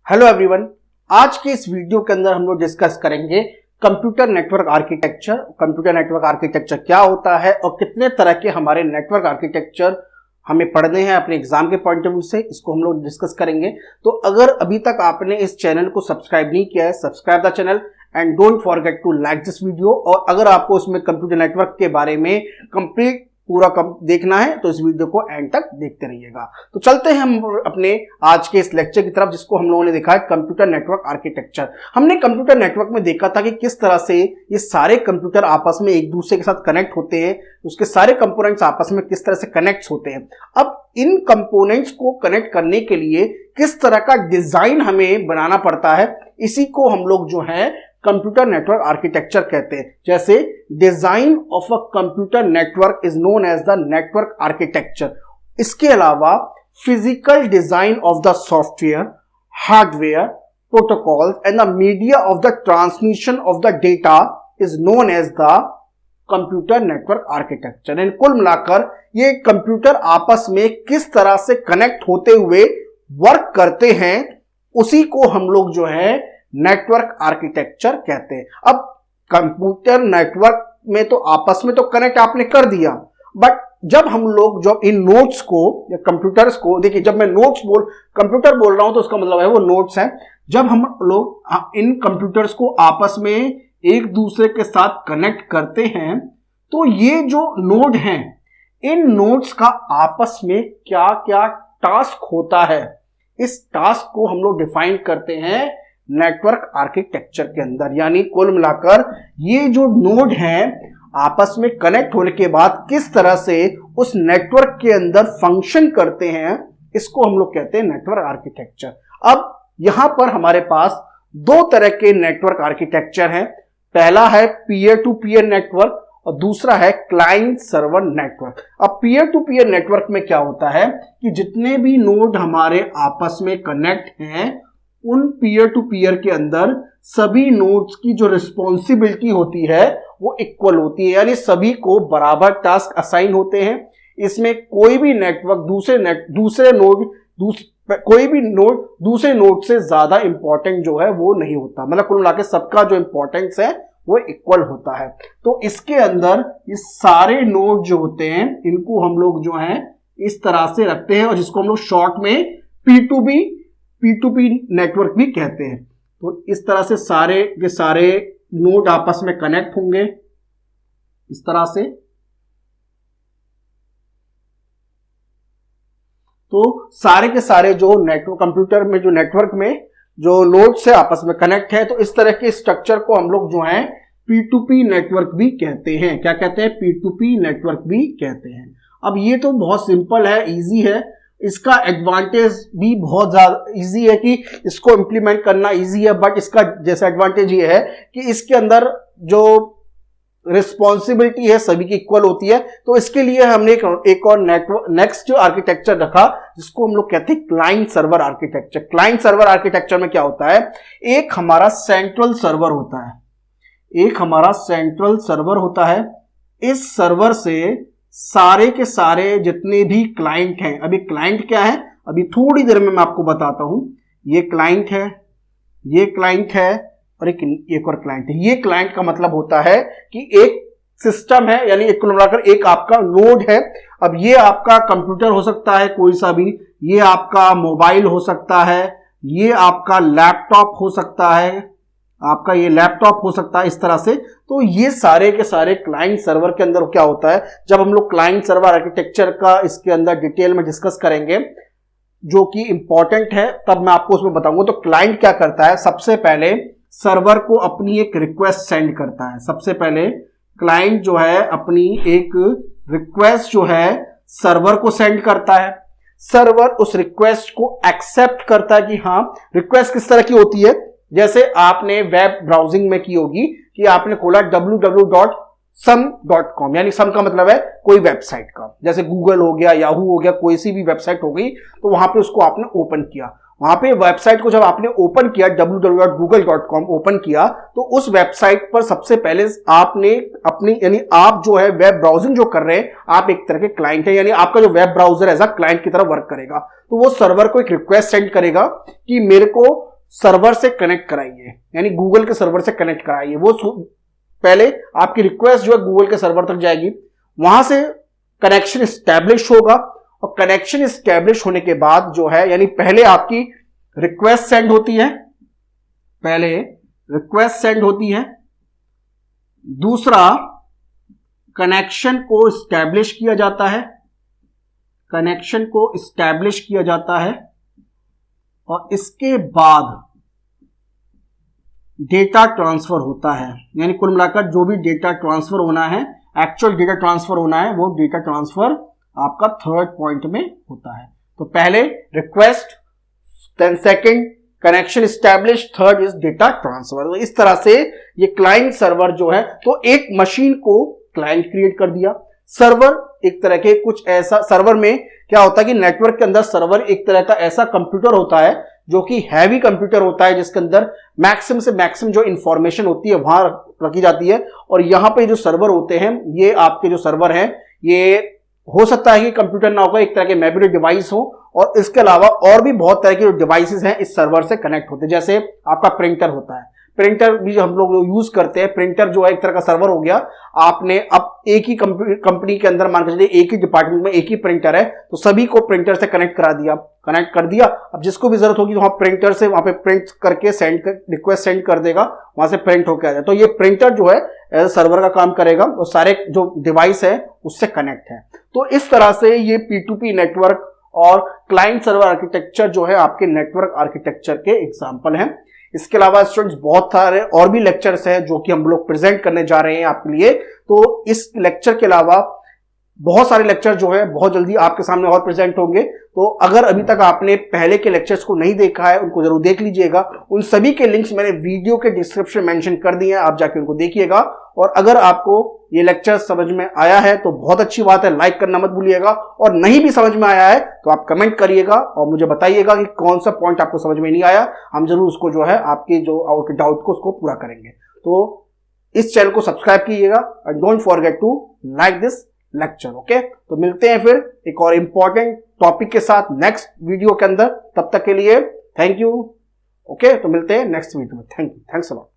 Hello everyone, आज के इस वीडियो के अंदर हम लोग डिस्कस करेंगे computer network architecture. Computer network architecture क्या होता है और कितने तरह के हमारे नेटवर्क आर्किटेक्चर हमें पढ़ने हैं अपने एग्जाम के पॉइंट ऑफ व्यू से, इसको हम लोग डिस्कस करेंगे। तो अगर अभी तक आपने इस चैनल को सब्सक्राइब नहीं किया है, subscribe the channel and don't forget to like this video. और अगर आपको उसमें कंप्यूटर नेटवर्क के बारे में कंप्लीट पूरा देखना है तो इस वीडियो को एंड तक देखते रहिएगा। तो चलते हैं हम अपने आज के इस लेक्चर की तरफ, जिसको हम लोगों ने देखा है कंप्यूटर नेटवर्क आर्किटेक्चर। हमने कंप्यूटर नेटवर्क में देखा था कि किस तरह से ये सारे कंप्यूटर आपस में एक दूसरे के साथ कनेक्ट होते हैं, उसके सारे कंपोनेंट्स आपस में किस तरह से कनेक्ट होते हैं। अब इन कंपोनेंट्स को कनेक्ट करने के लिए किस तरह का डिजाइन हमें बनाना पड़ता है, इसी को हम लोग जो है कंप्यूटर नेटवर्क आर्किटेक्चर कहते हैं। जैसे design of a computer network is known as the network architecture. इसके अलावा physical design of the software, hardware, protocols and the media of the transmission of the data is known as the computer network architecture. And कुल मिलाकर ये computer आपस में किस तरह से कनेक्ट होते हुए वर्क करते हैं, उसी को हम लोग जो है नेटवर्क आर्किटेक्चर कहते हैं। अब कंप्यूटर नेटवर्क में तो आपस में तो कनेक्ट आपने कर दिया, बट जब हम लोग जो इन नोड्स को या कंप्यूटर्स को, देखिए जब मैं कंप्यूटर बोल रहा हूं तो उसका मतलब है वो नोड्स हैं। जब हम लोग इन कंप्यूटर्स को आपस में एक दूसरे के साथ कनेक्ट करते हैं तो ये जो नोड हैं, इन नोड्स का आपस में क्या क्या टास्क होता है, इस टास्क को हम लोग डिफाइन करते हैं नेटवर्क आर्किटेक्चर के अंदर। यानी कुल मिलाकर ये जो नोड हैं आपस में कनेक्ट होने के बाद किस तरह से उस नेटवर्क के अंदर फंक्शन करते हैं, इसको हम लोग कहते हैं नेटवर्क आर्किटेक्चर। अब यहां पर हमारे पास दो तरह के नेटवर्क आर्किटेक्चर हैं। पहला है पीयर टू पीयर नेटवर्क और दूसरा है क्लाइंट सर्वर नेटवर्क। अब पीयर टू पीयर नेटवर्क में क्या होता है कि जितने भी नोड हमारे आपस में कनेक्ट हैं, उन पीयर टू पीयर के अंदर सभी नोड्स की जो रिस्पॉन्सिबिलिटी होती है वो इक्वल होती है, यानी सभी को बराबर टास्क असाइन होते हैं। इसमें कोई भी नेटवर्क कोई भी नोड दूसरे नोड से ज्यादा इंपॉर्टेंट जो है वो नहीं होता। मतलब कुल मिलाकर सबका जो इंपॉर्टेंस है वो इक्वल होता है। तो इसके अंदर ये सारे नोड जो होते हैं इनको हम लोग जो है इस तरह से रखते हैं और जिसको हम लोग शॉर्ट में P2P नेटवर्क भी कहते हैं। तो इस तरह से सारे के सारे नोड आपस में कनेक्ट होंगे इस तरह से। तो सारे के सारे जो नेटवर्क कंप्यूटर में जो नेटवर्क में जो नोड से आपस में कनेक्ट है, तो इस तरह के स्ट्रक्चर को हम लोग जो है P2P नेटवर्क भी कहते हैं। क्या कहते हैं? P2P नेटवर्क भी कहते हैं। अब ये तो बहुत सिंपल है, इजी है। इसका एडवांटेज भी बहुत ज्यादा इजी है कि इसको इंप्लीमेंट करना इजी है, बट इसका जैसा एडवांटेज ये है कि इसके अंदर जो रिस्पॉन्सिबिलिटी है सभी की इक्वल होती है। तो इसके लिए हमने एक और नेक्स्ट जो आर्किटेक्चर रखा जिसको हम लोग कहते हैं client server architecture. Client server architecture में क्या होता है, एक हमारा सेंट्रल सर्वर होता है। इस सर्वर से सारे के सारे जितने भी क्लाइंट हैं, अभी क्लाइंट क्या है अभी थोड़ी देर में मैं आपको बताता हूं। ये क्लाइंट है, ये क्लाइंट है और एक और क्लाइंट है। ये क्लाइंट का मतलब होता है कि एक सिस्टम है, यानी एक कुल मिलाकर एक आपका नोड है। अब ये आपका कंप्यूटर हो सकता है कोई सा भी, ये आपका मोबाइल हो सकता है, ये आपका लैपटॉप हो सकता है, इस तरह से। तो ये सारे के सारे क्लाइंट सर्वर के अंदर क्या होता है, जब हम लोग क्लाइंट सर्वर आर्किटेक्चर का इसके अंदर डिटेल में डिस्कस करेंगे जो कि इंपॉर्टेंट है, तब मैं आपको उसमें बताऊंगा। तो क्लाइंट क्या करता है, सबसे पहले सर्वर को अपनी एक रिक्वेस्ट सेंड करता है। सबसे पहले क्लाइंट जो है अपनी एक रिक्वेस्ट जो है सर्वर को सेंड करता है। सर्वर उस रिक्वेस्ट को एक्सेप्ट करता है कि हाँ, रिक्वेस्ट किस तरह की होती है, जैसे आपने वेब ब्राउजिंग में की होगी कि आपने खोला www.some.com, यानी सम का मतलब है कोई वेबसाइट का, जैसे गूगल हो गया, याहू हो गया, कोई सी भी वेबसाइट हो गई, तो वहां पे उसको आपने ओपन किया। वहां पे वेबसाइट को जब आपने ओपन किया, www.google.com ओपन किया, तो उस वेबसाइट पर सबसे पहले आपने अपनी, यानी आप जो है वेब ब्राउजिंग जो कर रहे हैं, आप एक तरह के क्लाइंट है, यानी आपका जो web browser as a client की तरह वर्क करेगा। तो वो सर्वर को एक रिक्वेस्ट सेंड करेगा कि मेरे को सर्वर से कनेक्ट कराइए, यानी गूगल के सर्वर से कनेक्ट कराइए। वो पहले आपकी रिक्वेस्ट जो है गूगल के सर्वर तक जाएगी, वहां से कनेक्शन स्टैब्लिश होगा, और कनेक्शन स्टैब्लिश होने के बाद जो है, यानी पहले आपकी रिक्वेस्ट सेंड होती है, पहले रिक्वेस्ट सेंड होती है, दूसरा कनेक्शन को स्टैब्लिश किया जाता है, कनेक्शन को स्टैब्लिश किया जाता है, और इसके बाद डेटा ट्रांसफर होता है। यानी कुल मिलाकर जो भी डेटा ट्रांसफर होना है, एक्चुअल डेटा ट्रांसफर होना है, वो डेटा ट्रांसफर आपका थर्ड पॉइंट में होता है। तो पहले request, then second connection establish, third is data transfer. तो इस तरह से ये क्लाइंट सर्वर जो है, तो एक मशीन को क्लाइंट क्रिएट कर दिया। सर्वर एक तरह के कुछ ऐसा, सर्वर में क्या होता है कि नेटवर्क के अंदर सर्वर एक तरह का ऐसा कंप्यूटर होता है जो कि हैवी कंप्यूटर होता है, जिसके अंदर मैक्सिमम से मैक्सिमम जो इंफॉर्मेशन होती है वहां रखी जाती है। और यहां पे जो सर्वर होते हैं, ये आपके जो सर्वर हैं, ये हो सकता है कि कंप्यूटर ना होगा, एक तरह के मोबाइल डिवाइस हो, और इसके अलावा और भी बहुत तरह के जो डिवाइसेस हैं इस सर्वर से कनेक्ट होते हैं। जैसे आपका प्रिंटर होता है, प्रिंटर भी जो हम लोग यूज करते हैं, प्रिंटर जो है एक तरह का सर्वर हो गया। आपने अब एक ही कंपनी के अंदर मान के चलिए एक ही डिपार्टमेंट में एक ही प्रिंटर है, तो सभी को प्रिंटर से कनेक्ट कर दिया। अब जिसको भी जरूरत होगी वहां प्रिंटर से वहां पे प्रिंट करके रिक्वेस्ट सेंड कर देगा, वहां से प्रिंट होकर आ जाए। तो ये प्रिंटर जो है एज सर्वर का काम करेगा, और सारे जो डिवाइस है उससे कनेक्ट है। तो इस तरह से ये P2P नेटवर्क और क्लाइंट सर्वर आर्किटेक्चर जो है आपके नेटवर्क आर्किटेक्चर के एग्जाम्पल हैं। इसके अलावा स्टूडेंट्स बहुत सारे और भी लेक्चर्स हैं जो कि हम लोग प्रेजेंट करने जा रहे हैं आपके लिए। तो इस लेक्चर के अलावा बहुत सारे लेक्चर जो है बहुत जल्दी आपके सामने और प्रेजेंट होंगे। तो अगर अभी तक आपने पहले के लेक्चर्स को नहीं देखा है, उनको जरूर देख लीजिएगा। उन सभी के लिंक्स मैंने वीडियो के डिस्क्रिप्शन मेंशन कर दिए हैं, आप जाके उनको देखिएगा। और अगर आपको ये लेक्चर समझ में आया है तो बहुत अच्छी बात है, लाइक करना मत भूलिएगा। और नहीं भी समझ में आया है तो आप कमेंट करिएगा और मुझे बताइएगा कि कौन सा पॉइंट आपको समझ में नहीं आया। हम जरूर उसको जो है आपके जो डाउट को उसको पूरा करेंगे। तो इस चैनल को सब्सक्राइब कीजिएगा and don't forget to like this lecture. Okay, तो मिलते हैं फिर एक और इंपॉर्टेंट टॉपिक के साथ नेक्स्ट वीडियो के अंदर। तब तक के लिए थैंक यू। ओके, तो मिलते हैं नेक्स्ट वीडियो में। Thank you, thanks a lot.